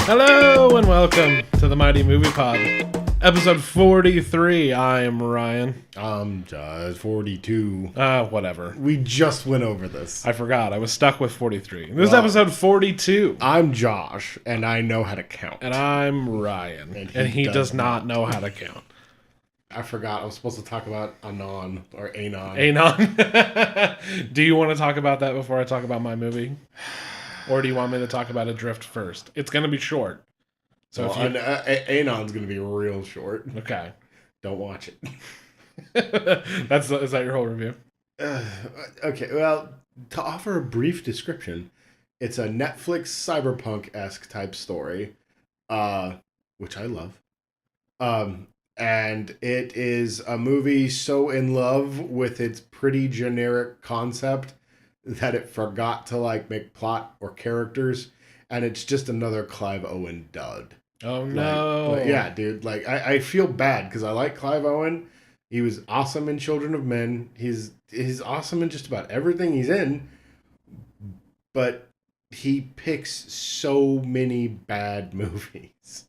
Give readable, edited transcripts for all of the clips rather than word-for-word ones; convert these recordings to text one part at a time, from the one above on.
Hello and welcome to the Mighty Movie Pod, episode 43. I'm Ryan. I'm just 42. Whatever. We just went over this. I forgot. I was stuck with 43. This is episode 42. I'm Josh, and I know how to count. And I'm Ryan. And he does not know how to count. I forgot. I was supposed to talk about Anon or Anon. Anon. Do you want to talk about that before I talk about my movie? Or do you want me to talk about Adrift first? It's going to be short. So well, Anon's going to be real short. Okay. Don't watch it. Is that your whole review? Okay, well, to offer a brief description, it's a Netflix cyberpunk-esque type story, which I love. And it is a movie so in love with its pretty generic concept that it forgot to make plot or characters, and it's just another Clive Owen dud. Oh no! Yeah, dude. I feel bad because I like Clive Owen. He was awesome in Children of Men. He's awesome in just about everything he's in, but he picks so many bad movies.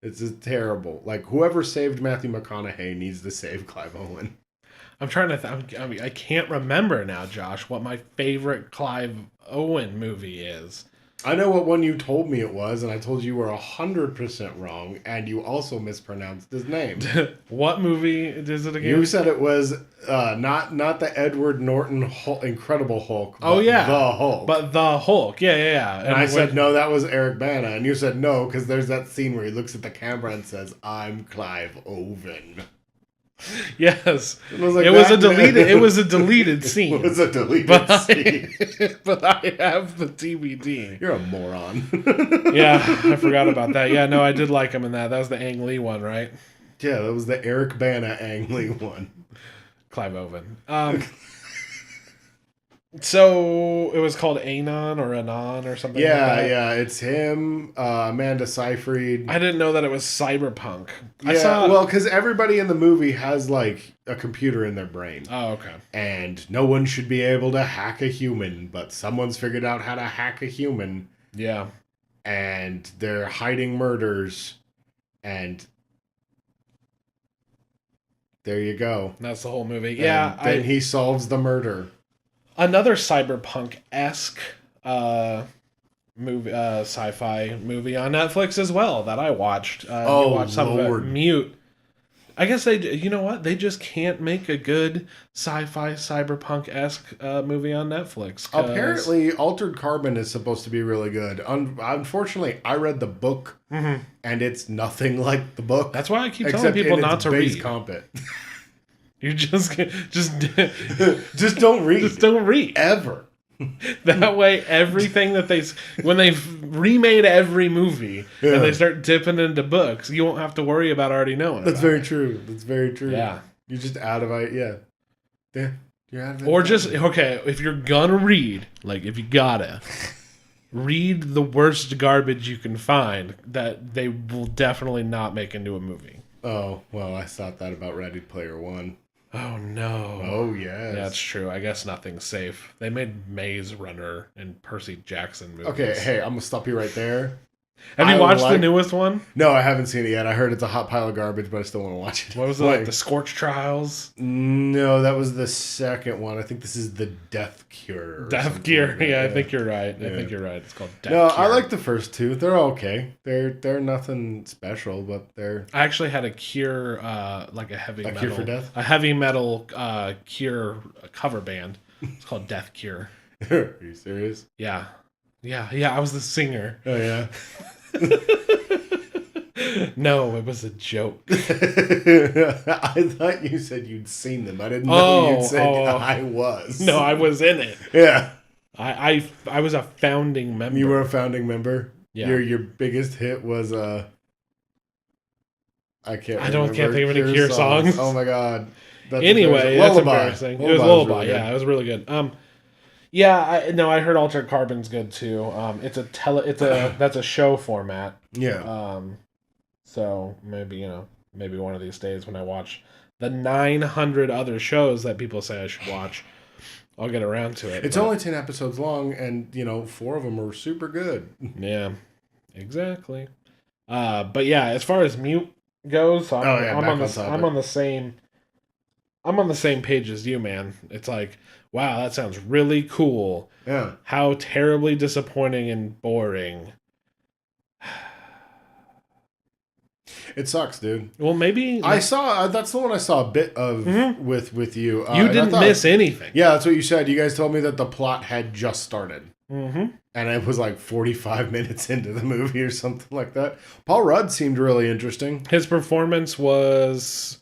It's just terrible. Whoever saved Matthew McConaughey needs to save Clive Owen. I'm trying to I can't remember now, Josh, what my favorite Clive Owen movie is. I know what one you told me it was, and I told you were 100% wrong, and you also mispronounced his name. What movie is it again? You said it was not the Edward Norton Incredible Hulk. Oh, yeah. The Hulk. But the Hulk, yeah. And I said, no, that was Eric Bana. And you said, no, because there's that scene where he looks at the camera and says, I'm Clive Owen. Yes. It was a deleted scene. It was a deleted scene. But I have the DVD. You're a moron. Yeah, I forgot about that. Yeah, no, I did like him in that. That was the Ang Lee one, right? Yeah, that was the Eric Bana Ang Lee one. Clive Owen. So it was called Anon or Anon or something. Yeah, it's him, Amanda Seyfried. I didn't know that it was cyberpunk. Yeah, well, because everybody in the movie has a computer in their brain. Oh, okay. And no one should be able to hack a human, but someone's figured out how to hack a human. Yeah. And they're hiding murders, and there you go. That's the whole movie. And then he solves the murder. Another cyberpunk-esque movie, sci-fi movie on Netflix as well that I watched. You watched some of it. Mute. I guess you know what? They just can't make a good sci-fi cyberpunk-esque movie on Netflix. Apparently, Altered Carbon is supposed to be really good. Unfortunately, I read the book, and it's nothing like the book. That's why I keep telling people not to read. Compet. You just don't read. Just don't read ever. That way, everything that when they've remade every movie and they start dipping into books, you won't have to worry about already knowing. That's very true. That's very true. Yeah, you're just out of it. Yeah, you're out of it. Or just if you're gonna read, if you gotta read the worst garbage you can find that they will definitely not make into a movie. Oh well, I thought that about Ready Player One. Oh no! Oh yes, that's true. I guess nothing's safe. They made Maze Runner and Percy Jackson movies. Okay, hey, I'm gonna stop you right there. Have you watched the newest one? No, I haven't seen it yet. I heard it's a hot pile of garbage, but I still want to watch it. What was it, the Scorch Trials? No, that was the second one. I think this is the Death Cure. Death Cure. Yeah, I think you're right. I think you're right. It's called Death Cure. No, I like the first two. They're okay. They're nothing special, but they're. I actually had a Cure, a heavy metal. Cure for Death? A heavy metal Cure cover band. It's called Death Cure. Are you serious? Yeah. I was the singer. Oh yeah. No, it was a joke. I thought you said you'd seen them. I didn't know you'd said I was. No, I was in it. Yeah. I was a founding member. You were a founding member? Yeah. Your biggest hit was I can't think of any Cure songs. Oh my god. Anyway, that's embarrassing. It was Lullaby. Yeah, it was really good. I heard Altered Carbon's good too. That's a show format. Yeah. So maybe one of these days when I watch the 900 other shows that people say I should watch, I'll get around to it. It's only 10 episodes long, and 4 of them are super good. Yeah. Exactly. But yeah, as far as Mute goes, I'm on the same page as you, man. It's like, wow, that sounds really cool. Yeah. How terribly disappointing and boring. It sucks, dude. Well, maybe I saw that's the one I saw a bit of with you. You didn't miss anything. Yeah, that's what you said. You guys told me that the plot had just started. Mm-hmm. And it was like 45 minutes into the movie or something like that. Paul Rudd seemed really interesting. His performance was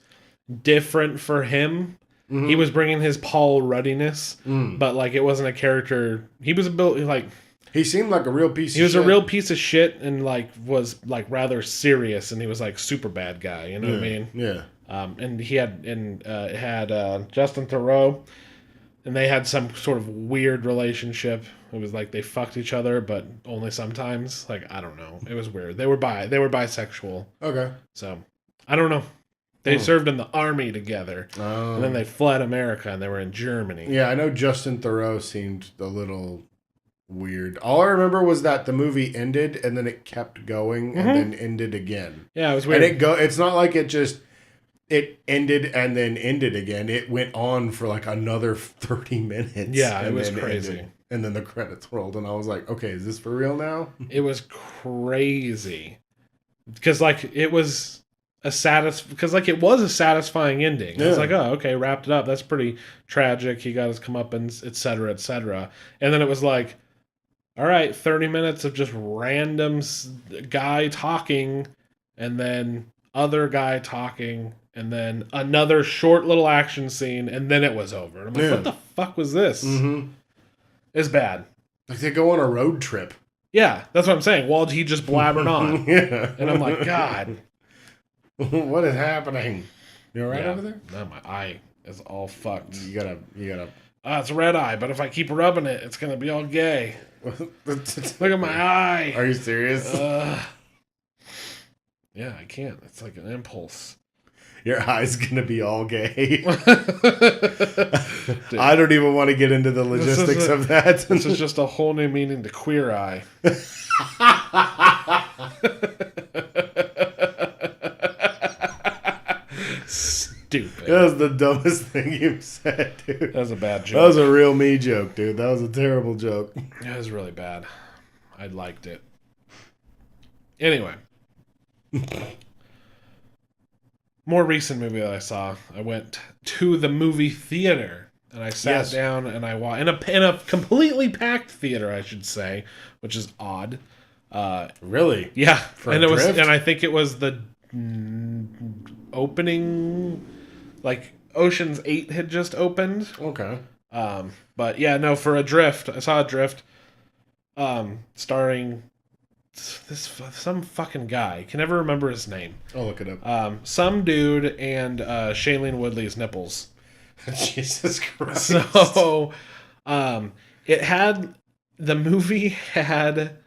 different for him. Mm-hmm. He was bringing his Paul Ruddiness, but like it wasn't a character. He was he seemed like a real piece of shit. He was a real piece of shit and like was like rather serious, and he was like super bad guy, you know what I mean? Yeah. And he had Justin Theroux, and they had some sort of weird relationship. It was like they fucked each other, but only sometimes. Like, I don't know. It was weird. They were bisexual. Okay. So, I don't know. They served in the army together. Oh. And then they fled America, and they were in Germany. Yeah, I know Justin Theroux seemed a little weird. All I remember was that the movie ended, and then it kept going, and then ended again. Yeah, it was weird. And it's not like it ended and then ended again. It went on for like another 30 minutes. Yeah, it was crazy. Ended. And then the credits rolled, and I was like, okay, is this for real now? It was crazy. Because, like, it was a satisfying ending. Yeah. I was like, oh, okay, wrapped it up. That's pretty tragic. He got his comeuppance, et cetera, et cetera. And then it was like, all right, 30 minutes of just random guy talking, and then other guy talking, and then another short little action scene, and then it was over. And I'm like, what the fuck was this? Mm-hmm. It's bad. Like they go on a road trip. Yeah, that's what I'm saying. While he just blabbered on. Yeah. And I'm like, God. What is happening? You all right over there? No, my eye is all fucked. You gotta. It's a red eye, but if I keep rubbing it, it's gonna be all gay. Look at my eye. Are you serious? Yeah, I can't. It's like an impulse. Your eye's gonna be all gay. I don't even want to get into the logistics of that. This is just a whole new meaning to queer eye. Stupid. That was the dumbest thing you've said, dude. That was a bad joke. That was a real me joke, dude. That was a terrible joke. It was really bad. I liked it. Anyway. More recent movie that I saw. I went to the movie theater and I sat down and I watched in a completely packed theater, I should say, which is odd. Really? Yeah, and I think it was the opening, like Ocean's 8 had just opened. Okay. But yeah, no, for Adrift, I saw Adrift, starring some fucking guy. I can never remember his name. I'll look it up. Some dude and Shailene Woodley's nipples. Jesus Christ. So, the movie had,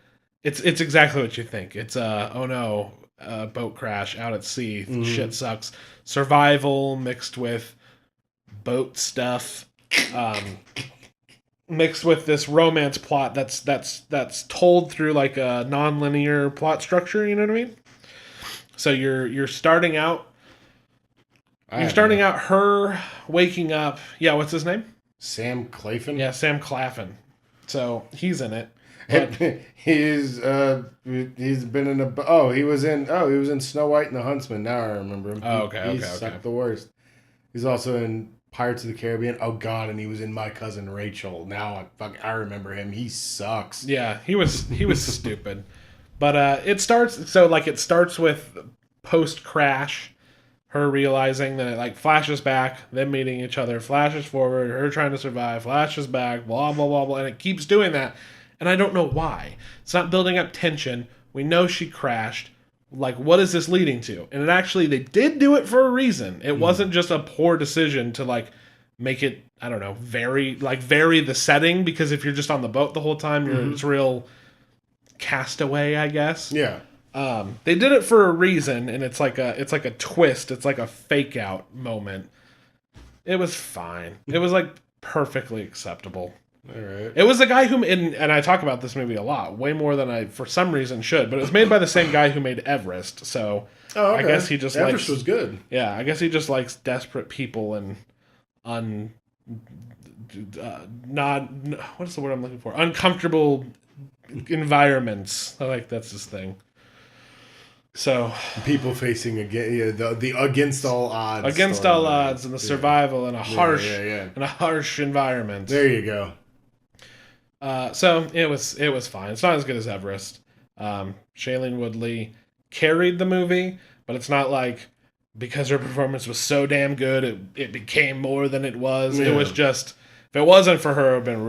it's exactly what you think. It's boat crash out at sea. Mm-hmm. Shit sucks. Survival mixed with boat stuff. Mixed with this romance plot that's told through like a non-linear plot structure, you know what I mean? So you're starting out her waking up. Yeah, what's his name? Sam Claflin? Yeah, Sam Claflin. So he's in it. He's been in he was in Snow White and the Huntsman. Now I remember him. He sucked the worst. He's also in Pirates of the Caribbean. Oh God, and he was in My Cousin Rachel. Now I remember him. He sucks. Yeah, he was stupid. But it starts with post crash, her realizing that it like flashes back, them meeting each other, flashes forward, her trying to survive, flashes back, blah blah blah blah, and it keeps doing that. And I don't know why. It's not building up tension. We know she crashed. Like, what is this leading to? And they did do it for a reason. It wasn't just a poor decision to, like, make it, I don't know, vary the setting. Because if you're just on the boat the whole time, it's real Castaway, I guess. Yeah. They did it for a reason, and it's like a twist. It's like a fake out moment. It was fine. It was, like, perfectly acceptable. All right. It was the guy who, and I talk about this movie a lot, way more than I, for some reason, should. But it was made by the same guy who made Everest, so I guess he just Everest was good. Yeah, I guess he just likes desperate people and not what's the word I'm looking for? Uncomfortable environments. I like that's his thing. So people facing the against all odds, and the survival in a harsh environment. There you go. So it was fine. It's not as good as Everest. Shailene Woodley carried the movie, but it's not like because her performance was so damn good it became more than it was. Yeah. It was just if it wasn't for her, it would have been a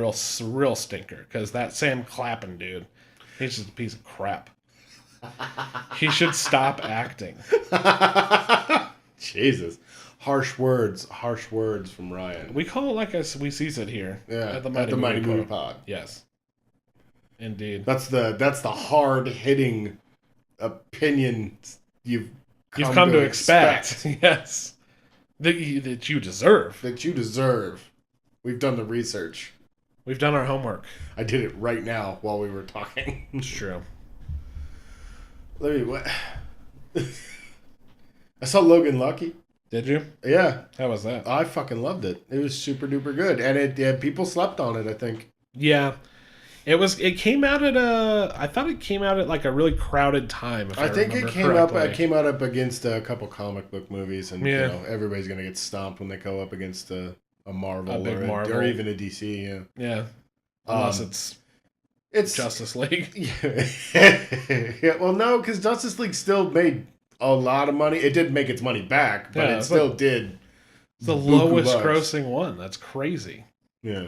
real stinker. Because that Sam Clappin dude, he's just a piece of crap. He should stop acting. Jesus. Harsh words from Ryan. We call it like we sees it here. Yeah, at the Mighty Movie Pod. Yes. Indeed. That's the hard-hitting opinion you've come to expect. Yes. That you deserve. That you deserve. We've done the research. We've done our homework. I did it right now while we were talking. It's true. What? I saw Logan Lucky. Did you? Yeah. How was that? I fucking loved it. It was super duper good, and people slept on it, I think. Yeah, it came out at I thought it came out at like a really crowded time. I think it came out up against a couple comic book movies, and everybody's gonna get stomped when they go up against a Marvel or even a DC. Yeah. Unless it's Justice League. Yeah. Well, no, because Justice League still made a lot of money. It did make its money back, but it still did. It's the lowest grossing one. That's crazy. Yeah.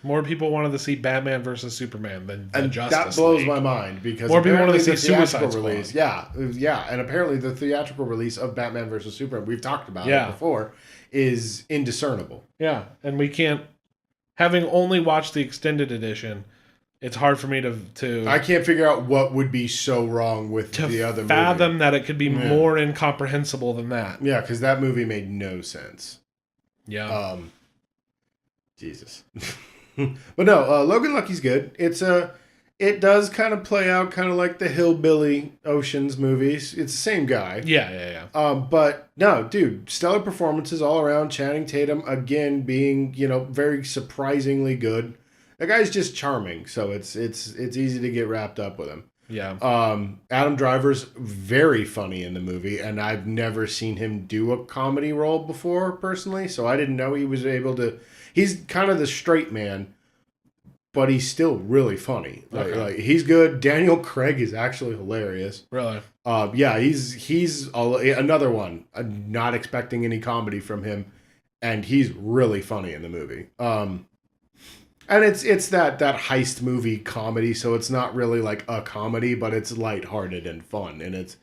More people wanted to see Batman versus Superman than Justice League. That blows my mind because more people wanted to see Suicide Squad. Release. Yeah, and apparently the theatrical release of Batman versus Superman, we've talked about it before, is indiscernible. Yeah, and we can't. Having only watched the extended edition, it's hard for me to I can't figure out what would be so wrong with the other movie. To fathom that it could be more incomprehensible than that. Yeah, because that movie made no sense. Yeah. Jesus. But no, Logan Lucky's good. It does kind of play out kind of like the Hillbilly Oceans movies. It's the same guy. Yeah. But no, dude, stellar performances all around. Channing Tatum again being, very surprisingly good. The guy's just charming, so it's easy to get wrapped up with him. Yeah. Adam Driver's very funny in the movie, and I've never seen him do a comedy role before personally, so I didn't know he was able to. He's kind of the straight man, but he's still really funny. Like he's good. Daniel Craig is actually hilarious. Really? Yeah, he's another one. I'm not expecting any comedy from him, and he's really funny in the movie. And it's that heist movie comedy, so it's not really like a comedy, but it's lighthearted and fun, and it's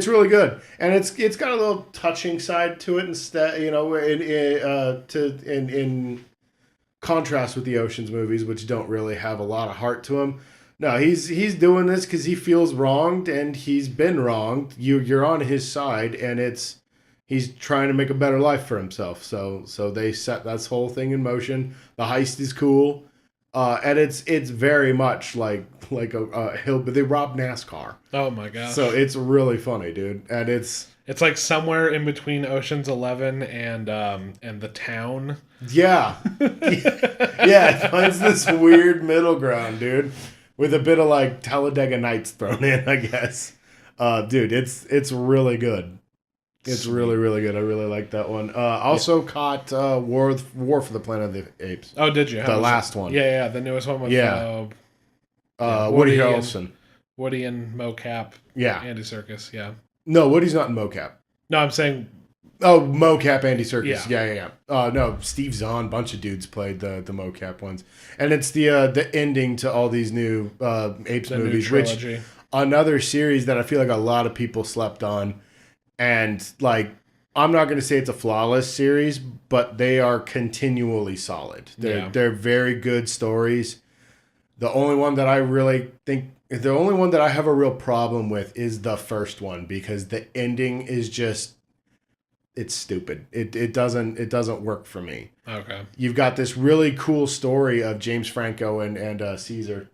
really good. And it's got a little touching side to it instead, in contrast with the Ocean's movies, which don't really have a lot of heart to them. No, he's doing this because he feels wronged, and he's been wronged. You're on his side, and he's trying to make a better life for himself. So they set this whole thing in motion. The heist is cool. And it's very much like a hill, but they rob NASCAR. Oh my gosh! So it's really funny, dude, and it's like somewhere in between Ocean's 11 and The Town. Yeah, it finds this weird middle ground, dude, with a bit of like Talladega Nights thrown in, I guess. Dude, it's really good. It's really, really good. I really like that one. Also caught War for the Planet of the Apes. Oh, did you? The last one. Yeah, the newest one with Woody Harrelson. Woody and mocap. Yeah. Andy Serkis, yeah. No, Woody's not in mocap. No, I'm saying... Oh, mocap Andy Serkis. Yeah. No, Steve Zahn, bunch of dudes played the mocap ones. And it's the ending to all these new Apes movies, which another series that I feel like a lot of people slept on. And, I'm not going to say it's a flawless series, but they are continually solid. They're very good stories. The only one that I have a real problem with is the first one, because the ending is just it's stupid. It doesn't work for me. Okay. You've got this really cool story of James Franco and Caesar.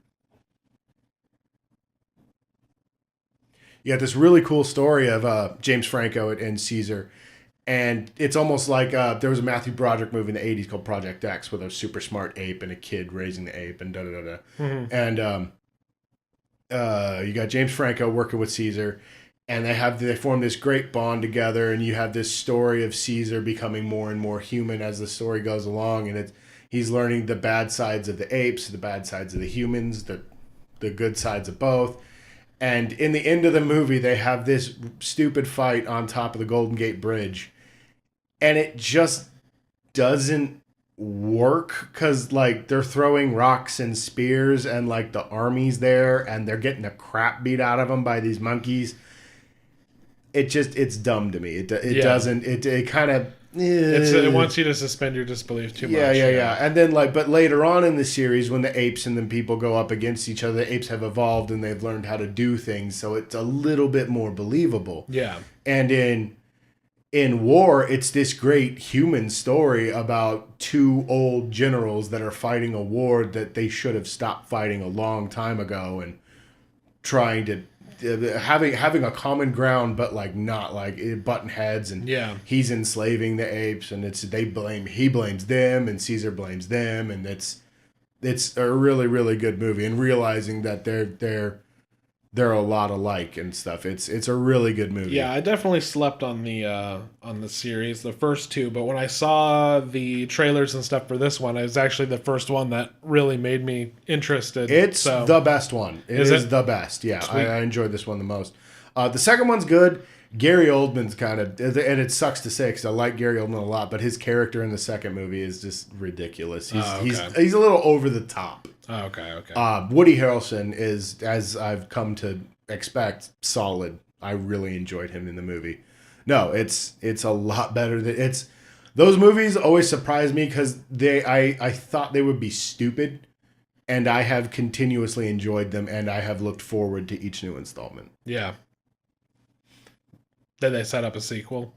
You got this really cool story of James Franco and Caesar. And it's almost like there was a Matthew Broderick movie in the 80s called Project X with a super smart ape and a kid raising the ape and da-da-da-da. Mm-hmm. And you got James Franco working with Caesar, and they form this great bond together, and you have this story of Caesar becoming more and more human as the story goes along, and he's learning the bad sides of the apes, the bad sides of the humans, the good sides of both. And in the end of the movie, they have this stupid fight on top of the Golden Gate Bridge. And it just doesn't work because, like, they're throwing rocks and spears and, like, the army's there and they're getting the crap beat out of them by these monkeys. It's dumb to me. It doesn't, it kind of... It wants you to suspend your disbelief too much. Yeah. And then, like, but later on in the series, when the apes and the people go up against each other, the apes have evolved and they've learned how to do things, so it's a little bit more believable. Yeah. And in war, it's this great human story about two old generals that are fighting a war that they should have stopped fighting a long time ago, and trying to having a common ground, but like not like button heads, and he's enslaving the apes, and he blames them, and Caesar blames them, and it's a really, really good movie, and realizing that they're a lot alike and stuff. It's a really good movie. Yeah, I definitely slept on the series, the first two, but when I saw the trailers and stuff for this one, it was actually the first one that really made me interested. It's the best one. It is the best. Yeah, I enjoyed this one the most. The second one's good. Gary Oldman's kind of, and it sucks to say because I like Gary Oldman a lot, but his character in the second movie is just ridiculous. He's a little over the top. Oh, okay. Woody Harrelson is, as I've come to expect, solid. I really enjoyed him in the movie. No, it's a lot better than those movies always surprise me because I thought they would be stupid, and I have continuously enjoyed them, and I have looked forward to each new installment. Yeah. Did they set up a sequel?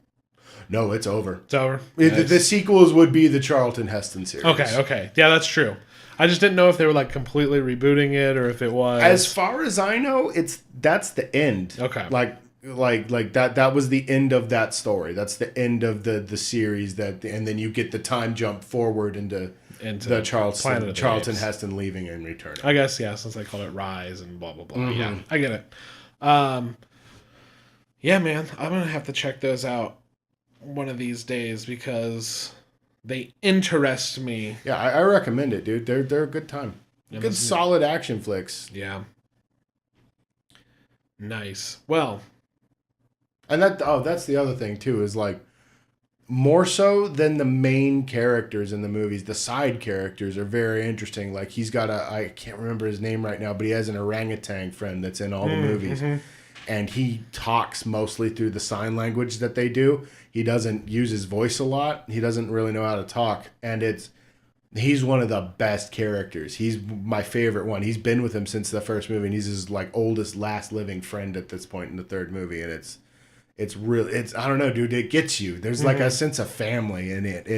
No, it's over. It's over? Nice. The sequels would be the Charlton Heston series. Okay. Yeah, that's true. I just didn't know if they were like completely rebooting it or if it was. As far as I know, that's the end. Okay. Like that was the end of that story. That's the end of the series and then you get the time jump forward into the Charlton Heston leaving and returning. I guess, yeah, since they called it Rise and blah blah blah. Mm-hmm. Yeah, I get it. Yeah, man, I'm gonna have to check those out one of these days because they interest me. Yeah, I recommend it, dude. They're a good time. Good solid action flicks. Yeah. Nice. Well, and that's the other thing too, is like more so than the main characters in the movies, the side characters are very interesting. Like he's got I can't remember his name right now, but he has an orangutan friend that's in all the movies. Mm-hmm. And he talks mostly through the sign language that they do. He doesn't use his voice a lot. He doesn't really know how to talk. And he's one of the best characters. He's my favorite one. He's been with him since the first movie, and he's his like oldest, last living friend at this point in the third movie. And it's really, I don't know, dude. It gets you. There's like a sense of family in it.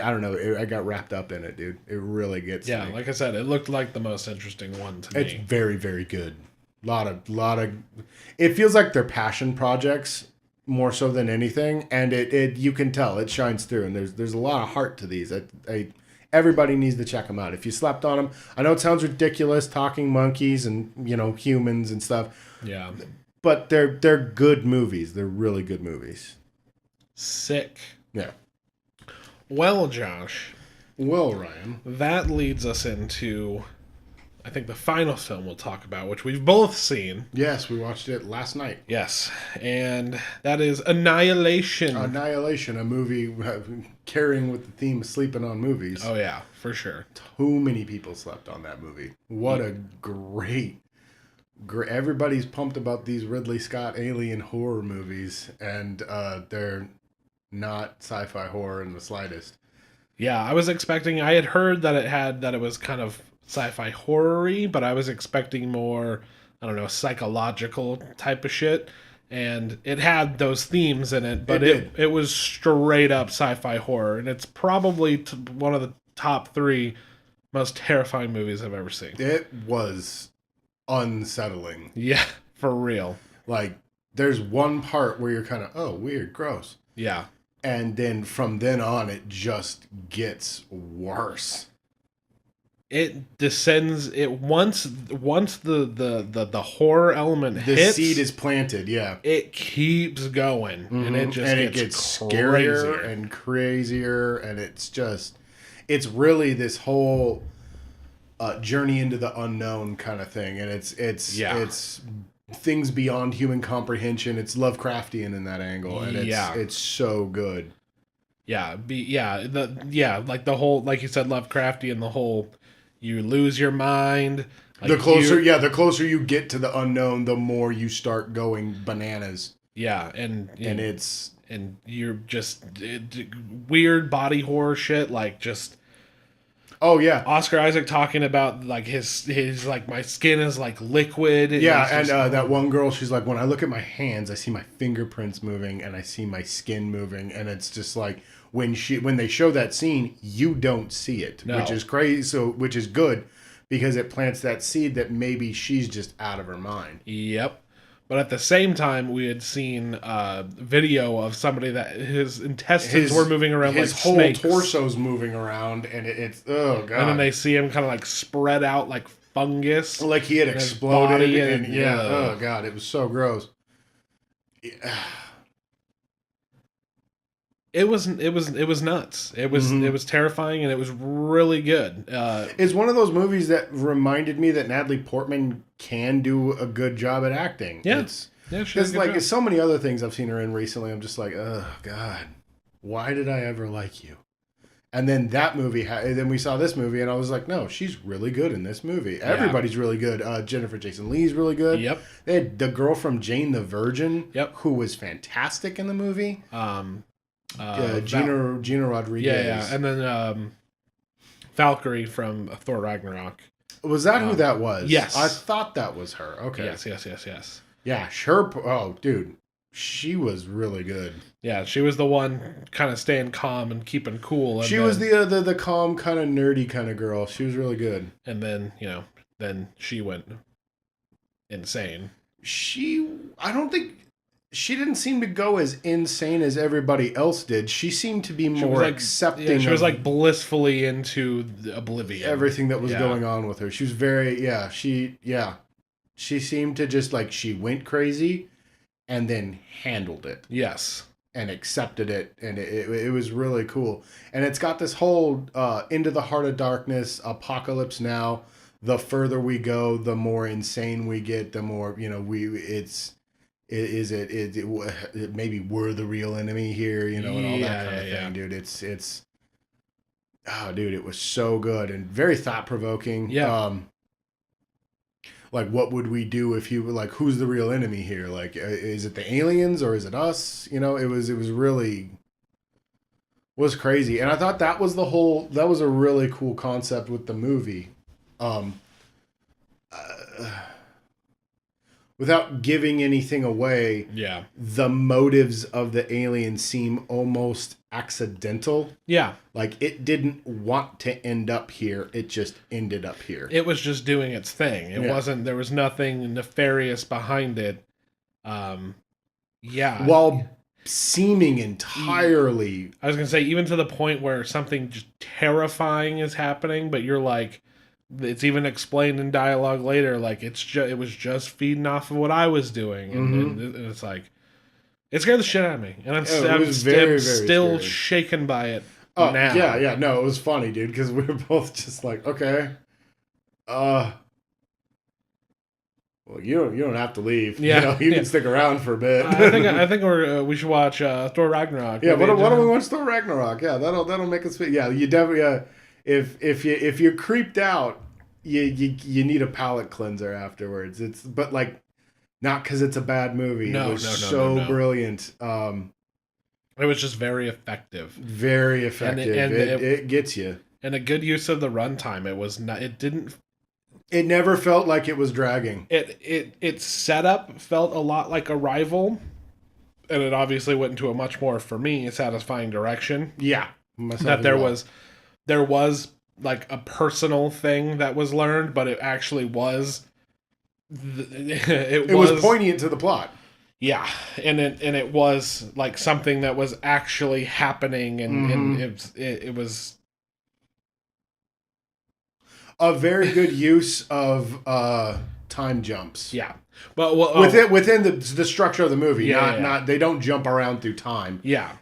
I don't know. I got wrapped up in it, dude. It really gets me. Yeah, like I said, it looked like the most interesting one to me. It's very, very good. Lot of it feels like they're passion projects more so than anything, and it you can tell it shines through, and there's a lot of heart to these. Everybody needs to check them out. If you slept on them, I know it sounds ridiculous talking monkeys and humans and stuff. Yeah. But they're good movies. They're really good movies. Sick. Yeah. Well, Josh. Well, Ryan. That leads us into, I think, the final film we'll talk about, which we've both seen. Yes, we watched it last night. Yes, and that is Annihilation. Annihilation, a movie carrying with the theme of sleeping on movies. Oh, yeah, for sure. Too many people slept on that movie. What a great... Everybody's pumped about these Ridley Scott alien horror movies, and they're not sci-fi horror in the slightest. Yeah, I had heard that it was kind of sci-fi horror-y, but I was expecting more, I don't know, psychological type of shit. and it had those themes in it, but it was straight up sci-fi horror, and it's probably one of the top 3 most terrifying movies I've ever seen. It was unsettling. Yeah, for real. Like, there's one part where you're kind of, oh, weird, gross. Yeah. And then from then on, it just gets worse. It descends. It once the horror element hits, the seed is planted. Yeah, it keeps going, and it just gets scarier and crazier, and it's really this whole journey into the unknown kind of thing, and it's things beyond human comprehension. It's Lovecraftian in that angle, and it's so good. Yeah, like the whole, like you said, Lovecraftian, the whole. You lose your mind. Like the closer you get to the unknown, the more you start going bananas. Yeah, and you're just weird body horror shit, like just. Oh yeah, Oscar Isaac talking about like his like my skin is like liquid. Yeah, and that one girl, she's like, when I look at my hands, I see my fingerprints moving and I see my skin moving, and it's just like. When they show that scene, you don't see it, which is crazy. So, which is good because it plants that seed that maybe she's just out of her mind. Yep. But at the same time, we had seen video of somebody that his intestines were moving around like snakes. His whole torso's moving around, and it's oh god. And then they see him kind of like spread out like fungus, like he had exploded. And oh god, it was so gross. Yeah. It was nuts. It was terrifying, and it was really good. It's one of those movies that reminded me that Natalie Portman can do a good job at acting. Yeah, because like so many other things I've seen her in recently, I'm just like, oh god, why did I ever like you? And then that movie, then we saw this movie, and I was like, no, she's really good in this movie. Everybody's really good. Jennifer Jason Leigh's really good. Yep. They had the girl from Jane the Virgin. Yep. Who was fantastic in the movie. Gina Rodriguez. Yeah, and then Valkyrie from Thor Ragnarok. Was that who that was? Yes. I thought that was her. Okay. Yes. Yeah, sure. Oh, dude. She was really good. Yeah, she was the one kind of staying calm and keeping cool. And she was the calm, kind of nerdy kind of girl. She was really good. And then, then she went insane. I don't think... She didn't seem to go as insane as everybody else did. She seemed to be more accepting. Yeah, she was like blissfully into oblivion. Everything that was going on with her. She was very, she seemed to just like, she went crazy and then handled it. Yes. And accepted it. And it was really cool. And it's got this whole Into the Heart of Darkness, Apocalypse Now. The further we go, the more insane we get, the more, Is it maybe we're the real enemy here, and all that kind of thing, dude. It's dude, it was so good and very thought provoking. Yeah. Like, what would we do if you like, who's the real enemy here? Like, is it the aliens or is it us? It was crazy, and I thought that was a really cool concept with the movie. Without giving anything away, the motives of the aliens seem almost accidental. Yeah. Like, it didn't want to end up here. It just ended up here. It was just doing its thing. It wasn't, there was nothing nefarious behind it. While seeming entirely... I was going to say, even to the point where something just terrifying is happening, but you're like... It's even explained in dialogue later, like it was just feeding off of what I was doing, and it's like it scared the shit out of me, and I'm still shaken by it now. Yeah, no, it was funny, dude, because we were both just like, okay, well, you don't have to leave. Yeah, you can stick around for a bit. I think we should watch Thor Ragnarok. Yeah, why don't we watch Thor Ragnarok? Yeah, that'll make us feel. Yeah, you definitely. If you're creeped out, you need a palate cleanser afterwards. But like, not because it's a bad movie. No, it was so brilliant. It was just very effective. Very effective. And it gets you. And a good use of the runtime. It was not. It didn't. It never felt like it was dragging. Its setup felt a lot like Arrival, and it obviously went into a much more, for me, satisfying direction. Yeah. That there was like a personal thing that was learned, but it actually was it was poignant to the plot. Yeah, and it was like something that was actually happening, and it was a very good use of time jumps. Yeah, but within the structure of the movie, not they don't jump around through time. Yeah,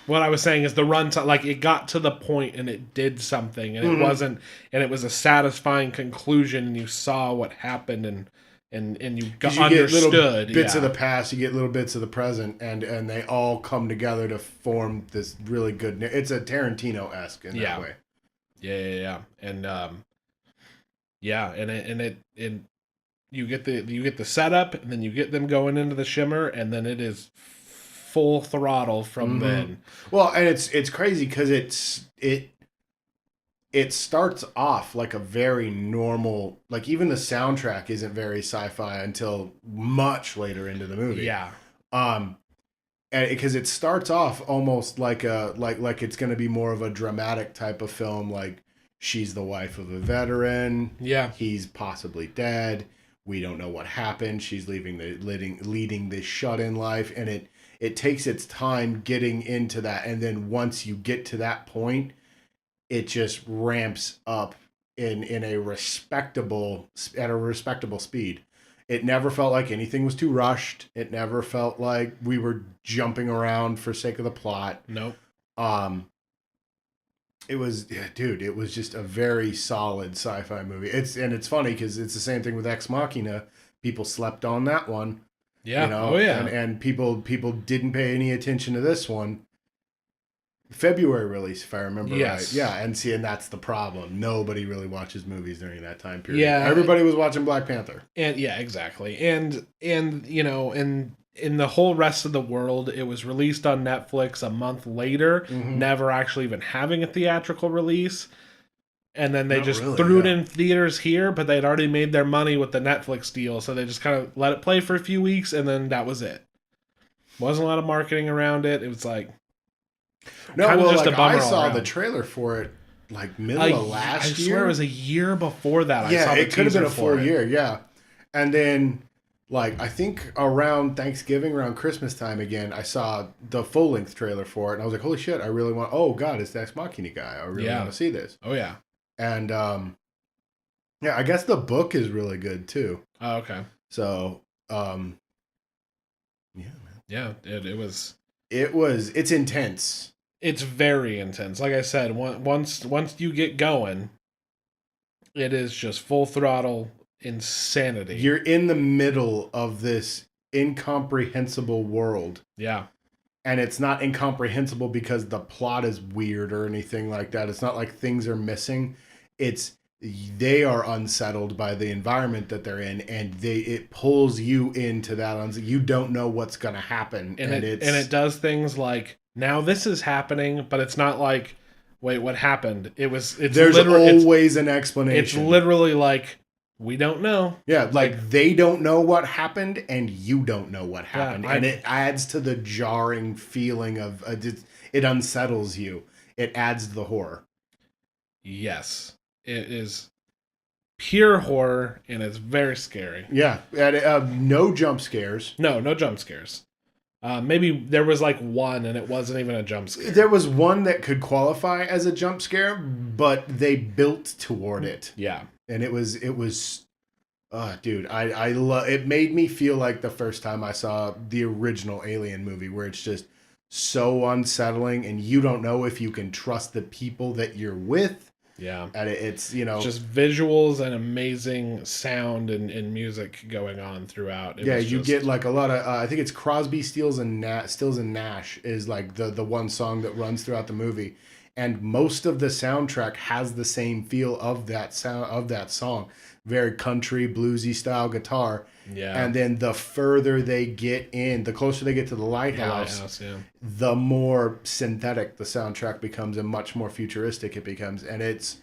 what I was saying is the runtime, like it got to the point and it did something, and it wasn't, and it was a satisfying conclusion, and you saw what happened, and you understood get little bits of the past, you get little bits of the present, and they all come together to form this really good. It's a Tarantino-esque in that way. Yeah, and and you get the setup, and then you get them going into the shimmer, and then it is full throttle from then. Well, and it's crazy because it starts off like a very normal, like even the soundtrack isn't very sci-fi until much later into the movie. Yeah. And because it starts off almost like it's going to be more of a dramatic type of film, like she's the wife of a veteran. Yeah. He's possibly dead. We don't know what happened. She's leading this shut-in life, and it takes its time getting into that, and then once you get to that point, it just ramps up at a respectable speed. It never felt like anything was too rushed. It never felt like we were jumping around for sake of the plot. Nope. It was just a very solid sci-fi movie. It's funny because it's the same thing with Ex Machina. People slept on that one. Yeah. Oh yeah. And people didn't pay any attention to this one. February release, if I remember right. Yeah, and that's the problem. Nobody really watches movies during that time period. Yeah. Everybody was watching Black Panther. And yeah, exactly. And in the whole rest of the world, it was released on Netflix a month later, never actually even having a theatrical release. And then they threw it in theaters here, but they'd already made their money with the Netflix deal, so they just kind of let it play for a few weeks, and then that was it. Wasn't a lot of marketing around it. It was like... I saw the trailer for it like middle of last year. I swear it was a year before that. Yeah, it could have been a full year. Yeah, and then I think around Thanksgiving, around Christmas time again, I saw the full length trailer for it, and I was like, "Holy shit! I really want! Oh God, it's the Ex Machina guy. I really want to see this." Oh yeah, and I guess the book is really good too. Oh okay. So man. Yeah, it was. It's intense. It's very intense. Like I said, once you get going, it is just full throttle insanity. You're in the middle of this incomprehensible world. Yeah. And it's not incomprehensible because the plot is weird or anything like that. It's not like things are missing. They are unsettled by the environment that they're in, and it pulls you into that. You don't know what's going to happen, and it does things like, now this is happening, but it's not like, wait, what happened? There's always an explanation. It's literally like, we don't know. Yeah, like they don't know what happened, and you don't know what happened, and it adds to the jarring feeling of it unsettles you. It adds to the horror. Yes. It is pure horror, and it's very scary. Yeah, and no jump scares. No jump scares. Maybe there was like one, and it wasn't even a jump scare. There was one that could qualify as a jump scare, but they built toward it. Yeah, and it was. Dude, I love. It made me feel like the first time I saw the original Alien movie, where it's just so unsettling, and you don't know if you can trust the people that you're with. Yeah, and it's just visuals and amazing sound and music going on throughout. You get like a lot of I think it's Crosby, Stills and Nash is like the one song that runs throughout the movie, and most of the soundtrack has the same feel of that song, very country bluesy style guitar. Yeah, and then the further they get in, the closer they get to the lighthouse, the more synthetic the soundtrack becomes and much more futuristic it becomes. And it's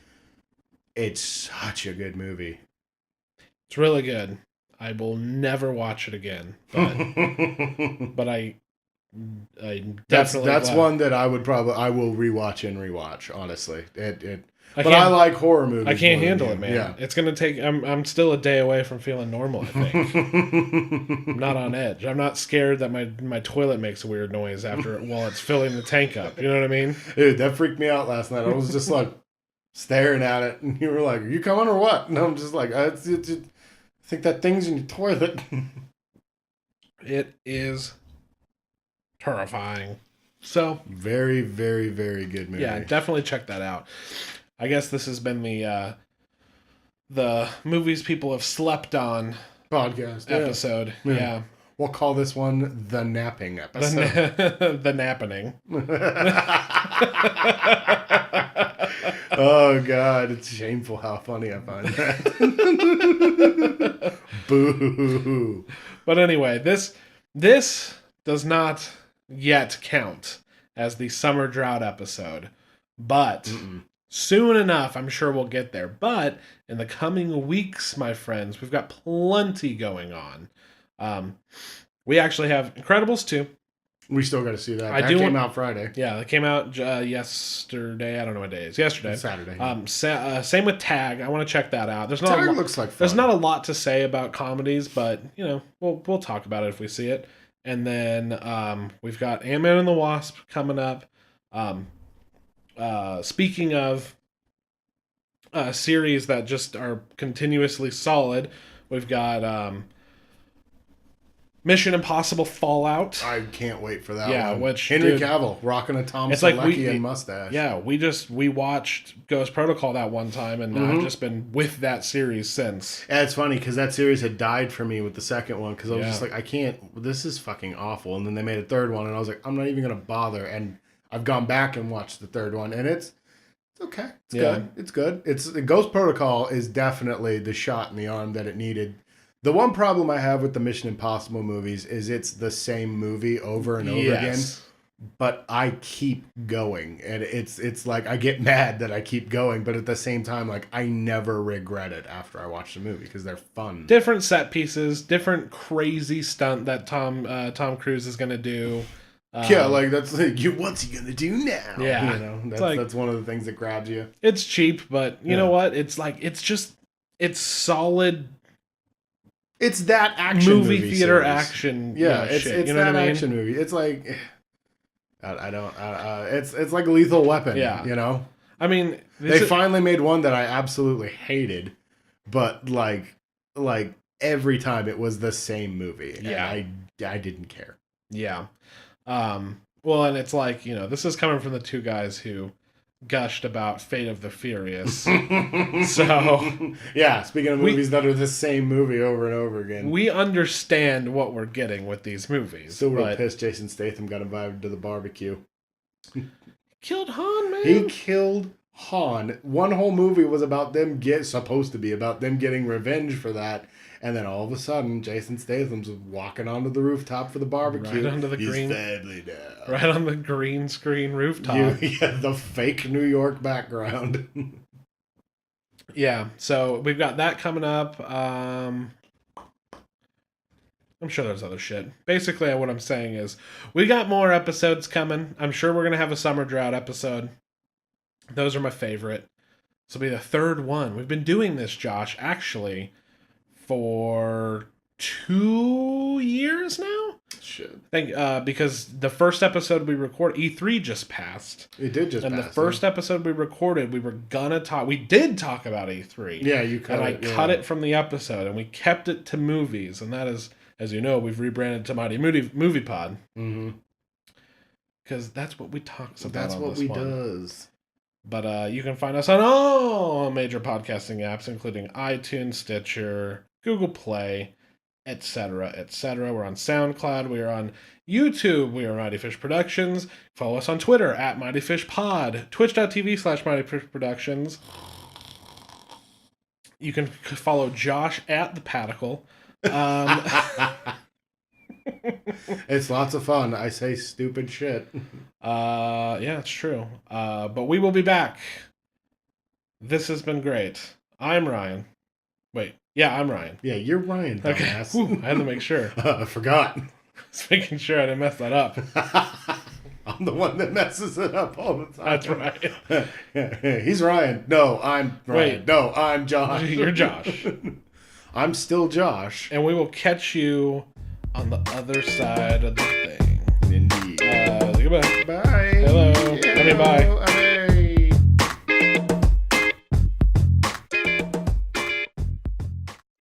It's such a good movie. It's really good. I will never watch it again, but I definitely that's one that I will rewatch and rewatch. Honestly, I like horror movies. I can't handle it, man. Yeah. It's gonna take. I'm still a day away from feeling normal. I think I'm not on edge. I'm not scared that my toilet makes a weird noise while it's filling the tank up. You know what I mean? Dude, that freaked me out last night. I was just like staring at it, and you were like, "Are you coming or what?" And I'm just like, I think that thing's in your toilet." It is terrifying. So very, very, very good movie. Yeah, definitely check that out. I guess this has been the movies people have slept on podcast episode. Yeah. We'll call this one the napping episode. The Nappening. Oh God, it's shameful how funny I find that. Boo. But anyway, this does not yet count as the summer drought episode, but soon enough, I'm sure we'll get there. But in the coming weeks, my friends, we've got plenty going on. We actually have Incredibles 2. We still got to see that. That came out Friday. Yeah, that came out yesterday. I don't know what day it is. Yesterday. It's Saturday. Same with Tag. I want to check that out. Tag looks like fun. There's not a lot to say about comedies, but we'll talk about it if we see it. And then we've got Ant-Man and the Wasp coming up. Speaking of series that just are continuously solid, we've got Mission Impossible Fallout. I can't wait for that one. Yeah, which Henry Cavill rocking a Tom Selleck mustache. Yeah, we watched Ghost Protocol that one time, and I've just been with that series since. Yeah, it's funny because that series had died for me with the second one because I was just like, I can't. This is fucking awful. And then they made a third one, and I was like, I'm not even gonna bother. And I've gone back and watched the third one, and it's okay. It's good. It's good. The Ghost Protocol is definitely the shot in the arm that it needed. The one problem I have with the Mission Impossible movies is it's the same movie over and over again. But I keep going, and it's like I get mad that I keep going, but at the same time, like I never regret it after I watch the movie because they're fun. Different set pieces, different crazy stunt that Tom Cruise is gonna do. Like that's like, what's he gonna do now? Yeah, that's one of the things that grabs you. It's cheap, but you know what? It's like it's solid. It's that action movie theater series. Action. Yeah, it's that action movie. It's like it's like Lethal Weapon. Yeah, I mean, they finally made one that I absolutely hated, but like every time it was the same movie. Yeah, and I didn't care. Yeah, well, and it's like this is coming from the two guys who gushed about Fate of the Furious. So yeah, speaking of movies that are the same movie over and over again, we understand what we're getting with these movies. Still real pissed Jason Statham got invited to the barbecue. Killed Han, man. He killed Han. One whole movie was about them supposed to be about them getting revenge for that. And then all of a sudden, Jason Statham's walking onto the rooftop for the barbecue. Right onto the green family now. Right on the green screen rooftop. The fake New York background. Yeah, so we've got that coming up. I'm sure there's other shit. Basically, what I'm saying is we got more episodes coming. I'm sure we're going to have a summer drought episode. Those are my favorite. This will be the third one. We've been doing this, Josh, actually, for 2 years now. Shit. I think because the first episode we recorded, E3 just passed. It did just pass. And the first episode we recorded, we were gonna talk. We did talk about E3. Yeah, you cut it. And I cut it from the episode, and we kept it to movies. And that is, as you know, we've rebranded to Mighty Movie Pod. Mm-hmm. Because that's what we talk about. That's what we does. But you can find us on all major podcasting apps, including iTunes, Stitcher, Google Play, etc., etc. We're on SoundCloud. We are on YouTube. We are Mighty Fish Productions. Follow us on Twitter at Mighty Fish Pod. Twitch.tv/Mighty Fish Productions. You can follow Josh at the Padicle. It's lots of fun. I say stupid shit. Yeah, it's true. But we will be back This has been great. I'm Ryan. Wait. Yeah, I'm Ryan. Yeah, you're Ryan, dumbass. Okay. Ooh, I had to make sure. I forgot. Just making sure I didn't mess that up. I'm the one that messes it up all the time. That's right. He's Ryan. No, I'm Ryan. Wait. No, I'm Josh. You're Josh. I'm still Josh. And we will catch you on the other side of the